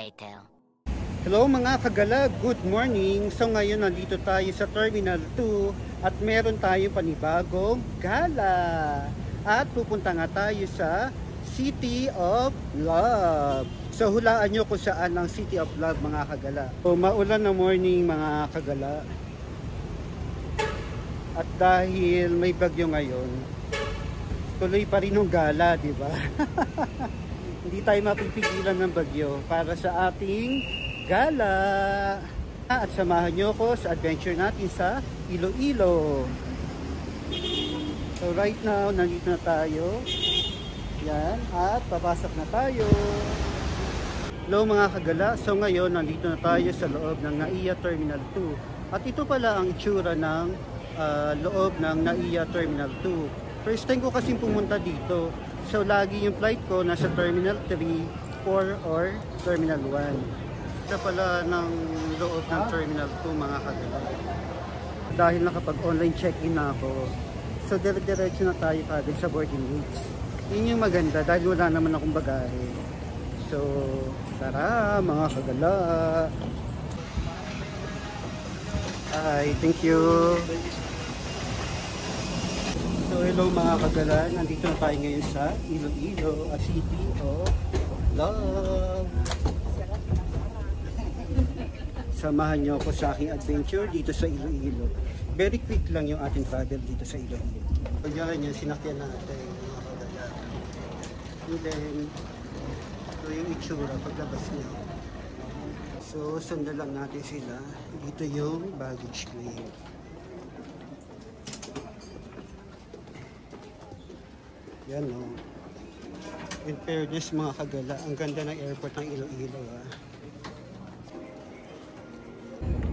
later. Hello mga kagala, good morning. So ngayon nandito tayo sa Terminal 2 at meron tayong panibagong gala. At pupunta nga tayo sa City of Love. So hulaan nyo kung saan ang City of Love mga kagala. So maulan na morning mga kagala. At dahil may bagyo ngayon, tuloy pa rin yung gala, di ba? Hindi tayo mapipigilan ng bagyo para sa ating gala. At samahan nyo ko sa adventure natin sa Iloilo. So right now, nandito na tayo. Yan, at papasok na tayo. Hello mga kagala. So ngayon, nandito na tayo sa loob ng NAIA Terminal 2. At ito pala ang itsura ng loob ng NAIA Terminal 2. First time ko kasing pumunta dito. So lagi yung flight ko nasa Terminal 3, 4 or Terminal 1. Ito pala ng loob ng Terminal 2 mga kagala. Dahil nakapag-online check-in na ako, so dire-diretso na tayo kagad sa boarding gates. Yun yung maganda dahil wala naman akong bagahe. So tara mga kagala. Hi, thank you. So hello mga kagala, nandito na tayo ngayon sa Iloilo, a City of Love. Samahan nyo ako sa aking adventure dito sa Iloilo. Very quick lang yung ating travel dito sa Iloilo. So yan yung sinakyan natin mga kagala. And then ito yung itsura paglabas niya. So sundan lang natin sila. Dito yung baggage claim. Yan o. In fairness mga kagala, ang ganda ng airport ng Iloilo ha.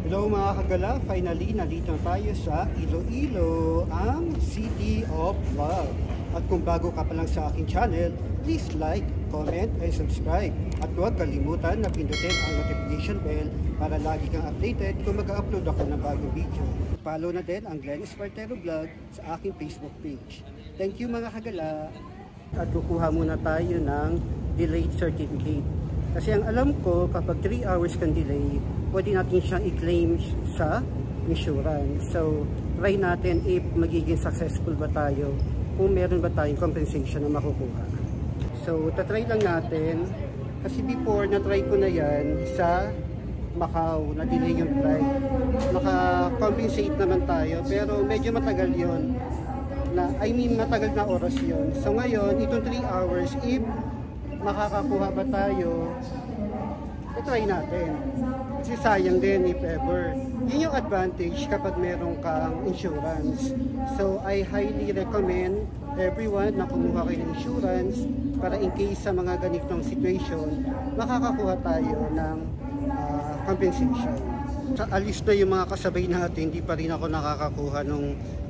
Hello mga kagala, finally nandito na tayo sa Iloilo, ang City of Love. At kung bago ka pa lang sa aking channel, please like, comment, and subscribe. At huwag kalimutan na pindutin ang notification bell para lagi kang updated kung mag-upload ako ng bagong video. Follow na din ang Glenn Espartero Vlog sa aking Facebook page. Thank you mga kagala. At kukuha muna tayo ng delayed certificate. Kasi ang alam ko, kapag 3 hours kang delay, pwede natin siyang i-claim sa insurance. So, try natin if magiging successful ba tayo, kung meron ba tayong compensation na makukuha. So, tatry lang natin. Kasi before, na-try ko na yan sa Macau, na-delay yung flight. Naka-compensate naman tayo, pero medyo matagal yon. Matagal na oras yon. So, ngayon, itong 3 hours, if makakakuha ba tayo, try natin. Kasi sayang din if ever. Yun yung advantage kapag meron kang insurance. So I highly recommend everyone na kumuha kayo ng insurance para in case sa mga ganitong situation, makakakuha tayo ng compensation. Sa alis na yung mga kasabay natin, hindi pa rin ako nakakakuha ng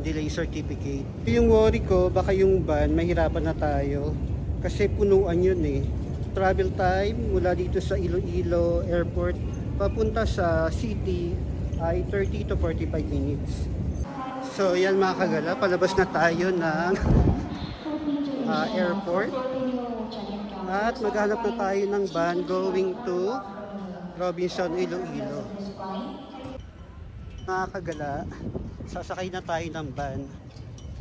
delay certificate. Yung worry ko, baka yung van, mahirapan na tayo. Kasi punuan yun eh. Travel time mula dito sa Iloilo Airport papunta sa city ay 30 to 45 minutes. So yan mga kagala, palabas na tayo ng airport. At maghanap na tayo ng van going to Robinson, Iloilo. Mga kagala, sasakay na tayo ng van.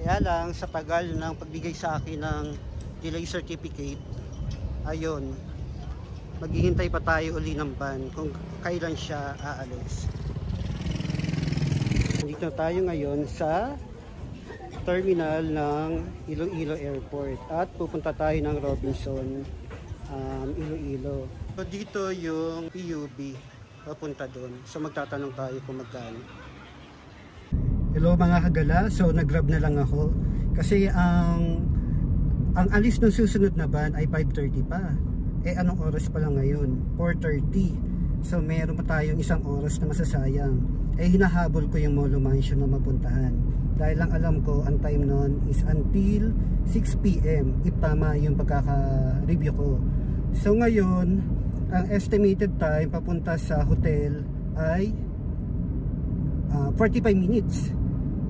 Kaya lang sa tagal ng pagbigay sa akin ng delay certificate, ayun, maghihintay pa tayo uli ng van kung kailan siya aalis. Dito tayo ngayon sa terminal ng Iloilo Airport at pupunta tayo ng Robinson, Iloilo. So dito yung PUB papunta doon. So magtatanong tayo kung magkano. Hello mga kagala, so nag-grab na lang ako kasi ang alis ng susunod na van ay 5:30 pa. Eh anong oras pa lang ngayon? 4:30. So meron pa tayong isang oras na masasayang. Eh hinahabol ko yung Molo Mansion na mapuntahan. Dahil lang alam ko ang time nun is until 6 PM if tama yung pagkaka-review ko. So ngayon, ang estimated time papunta sa hotel ay 45 minutes.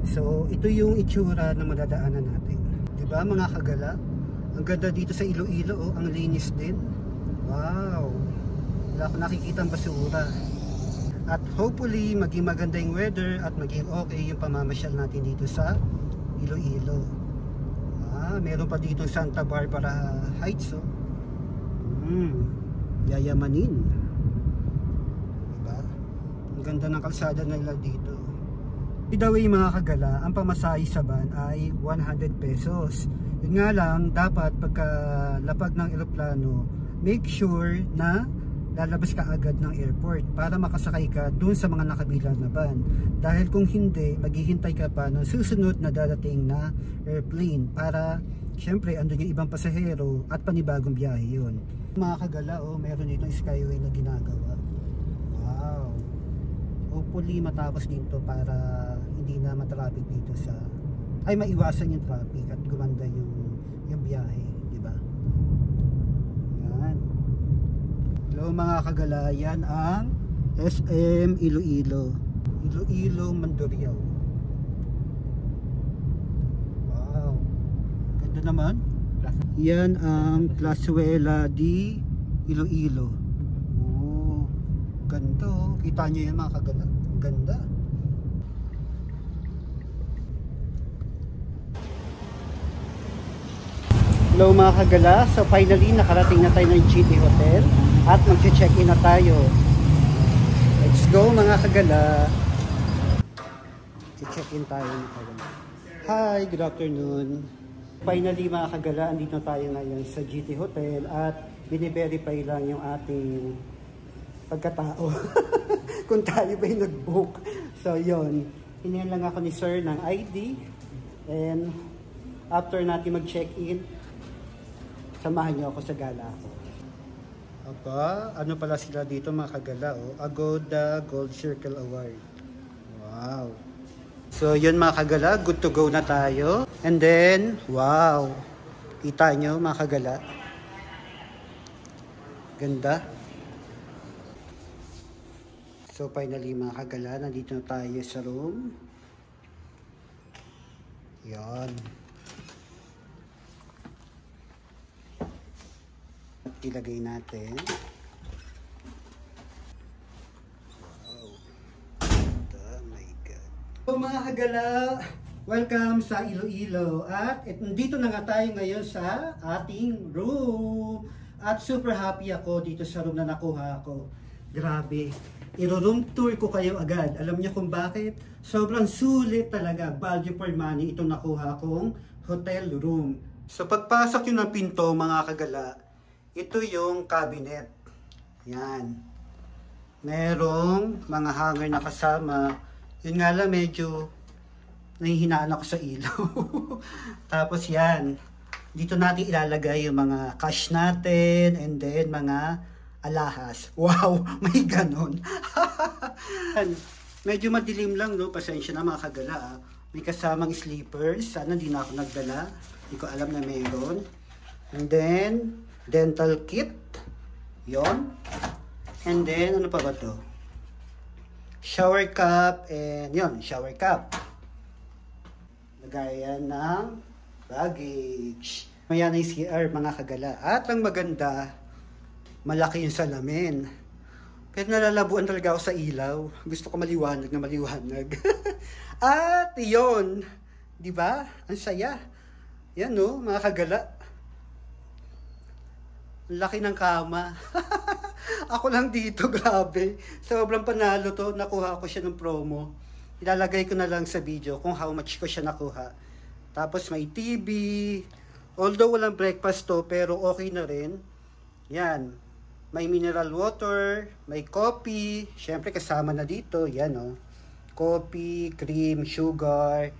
So ito yung itsura na madadaanan natin. Diba mga kagala? Ang ganda dito sa Iloilo, oh, ang linis din. Wow! Wala akong nakikitang basura. At hopefully, maging maganda yung weather at maging okay yung pamamasyal natin dito sa Iloilo. Meron pa dito Santa Barbara Heights, oh. Yayamanin. Diba? Ang ganda ng kalsada nila dito. By the way mga kagala, ang pamasahe sa van ay 100 pesos. Yun nga lang, dapat pagka lapag ng eroplano, make sure na lalabas ka agad ng airport para makasakay ka dun sa mga nakabilang na van. Dahil kung hindi, maghihintay ka pa ng susunod na darating na airplane para syempre andun yung ibang pasahero at panibagong biyahe yun. Mga kagala, oh, meron itong skyway na ginagawa. Wow! Hopefully matapos din to para hindi na matraffic dito sa maiwasan yung traffic at gumanda yung biyahe, di ba? Yan. Hello mga kagala, yan ang SM Iloilo. Iloilo Mandurriao. Wow. Ganda naman. Yan ang Plazuela di Iloilo. Oh, ganda oh. Kita nyo yan mga kagala. Ganda. Hello mga kagala. So finally nakarating na tayo ng GT Hotel. At mag-check-in na tayo. Let's go mga kagala. Check-in tayo mga kagala. Hi, good afternoon. Finally mga kagala, andito na tayo ngayon sa GT Hotel at bini-verify lang yung ating pagkatao. Kung tayo ba yung nag-book. So yun, hinihan lang ako ni sir ng ID. And after natin mag-check-in, samahan niyo ako sa gala ko. Aba, ano pala sila dito mga kagala, oh? Agoda Gold Circle Award. Wow. So yun mga kagala, good to go na tayo. And then, wow. Kita nyo mga kagala. Ganda. So finally mga kagala, nandito na tayo sa room. Yan. Ilagay natin. Wow. Oh my God. So mga kagala, welcome sa Iloilo. At nandito na nga tayo ngayon sa ating room. At super happy ako dito sa room na nakuha ko. Grabe. I-room tour ko kayo agad. Alam niyo kung bakit? Sobrang sulit talaga. Value for money itong nakuha kong hotel room. So pagpasok yun ng pinto mga kagala, ito yung cabinet. Yan. Merong mga hanger na kasama. Yun nga lang medyo nahihinaan ako sa ilaw. Tapos yan. Dito natin ilalagay yung mga cash natin and then mga alahas. Wow! May ganon. Medyo madilim lang, no? Pasensya na mga kagala. May kasamang sleepers. Sana di na ako nagdala. Hindi ko alam na mayroon. And then dental kit. Yon. And then, ano pa ba to? Shower cup. And yon, shower cup. Lagayan ng baggage. Mayan na yung CR, mga kagala. At ang maganda, malaki yung salamin. Pero nalalabuan talaga ako sa ilaw. Gusto ko maliwanag na maliwanag. At yon. Diba? Ang saya. Yan no, mga kagala. Laki ng kama. Ako lang dito, grabe. Sobrang panalo to. Nakuha ko siya ng promo. Ilalagay ko na lang sa video kung how much ko siya nakuha. Tapos may TV. Although walang breakfast to, pero okay na rin. Yan. May mineral water. May coffee. Siyempre kasama na dito. Yan o. Coffee, cream, sugar.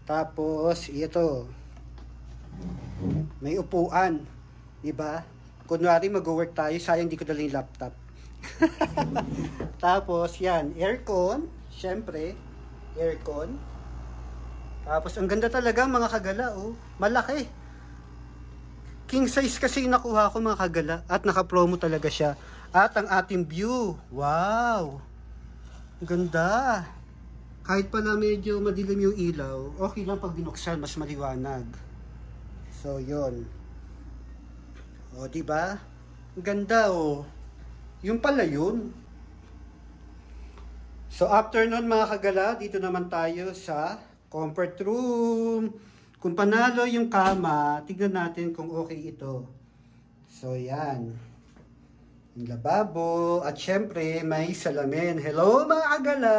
Tapos, ito. May upuan. Diba? Kunwari mag-work tayo, sayang di ko dala yung laptop. Tapos yan, aircon, syempre, aircon. Tapos ang ganda talaga mga kagala, oh, malaki. King size kasi yung nakuha ko mga kagala at naka-promo talaga siya. At ang ating view, wow, ganda. Kahit pala medyo madilim yung ilaw, okay lang pag binuksan, mas maliwanag. So yun. O, diba? Ganda, oh. Yung pala yun. So after nun mga kagala, dito naman tayo sa comfort room. Kung panalo yung kama, tignan natin kung okay ito. So yan. Yung lababo. At syempre, may salamin. Hello mga kagala!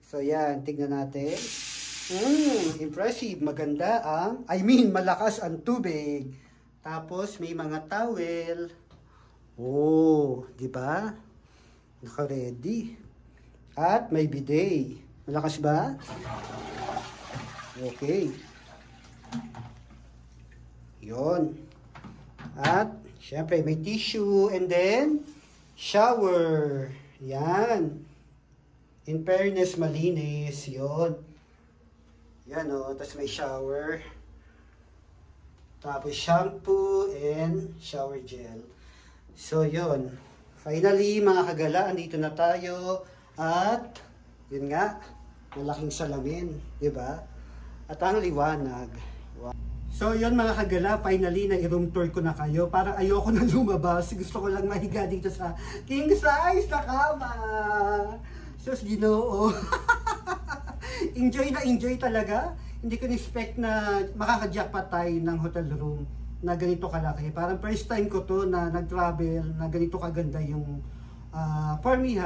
So yan, tignan natin. Impressive. Maganda ang, malakas ang tubig. Tapos may mga towel. Oh, di ba? Naka-ready. At may bidet. Malakas ba? Okay. Yon. At syempre may tissue and then shower. Yan. In fairness, malinis. Yon. Yan o. Tapos may shower. Tapos shampoo and shower gel. So yon. Finally mga kagala, andito na tayo. At yun nga, malaking salamin, 'di ba? At ang liwanag. Wow. So yun mga kagala, finally na i-room tour ko na kayo. Parang ayoko na lumabas. Gusto ko lang mahiga dito sa king size na kama. Sus Ginoo. Enjoy talaga. Hindi ko na-expect na makaka-jackpot tayo ng hotel room na ganito kalaki. Parang first time ko to na nag-travel na ganito kaganda yung for me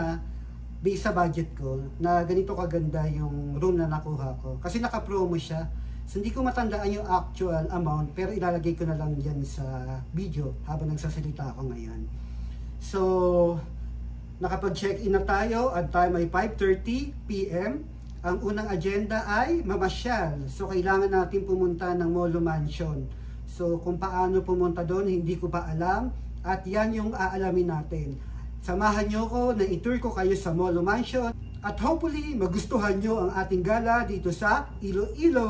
based sa budget ko, na ganito kaganda yung room na nakuha ko. Kasi naka-promo siya. So hindi ko matandaan yung actual amount, pero ilalagay ko na lang yan sa video habang nagsasalita ako ngayon. So, nakapag-check-in na tayo at time ay 5:30 PM. Ang unang agenda ay mamasyal. So, kailangan natin pumunta ng Molo Mansion. So, kung paano pumunta doon, hindi ko pa alam. At yan yung aalamin natin. Samahan nyo ko na i-tour ko kayo sa Molo Mansion. At hopefully, magustuhan nyo ang ating gala dito sa Iloilo.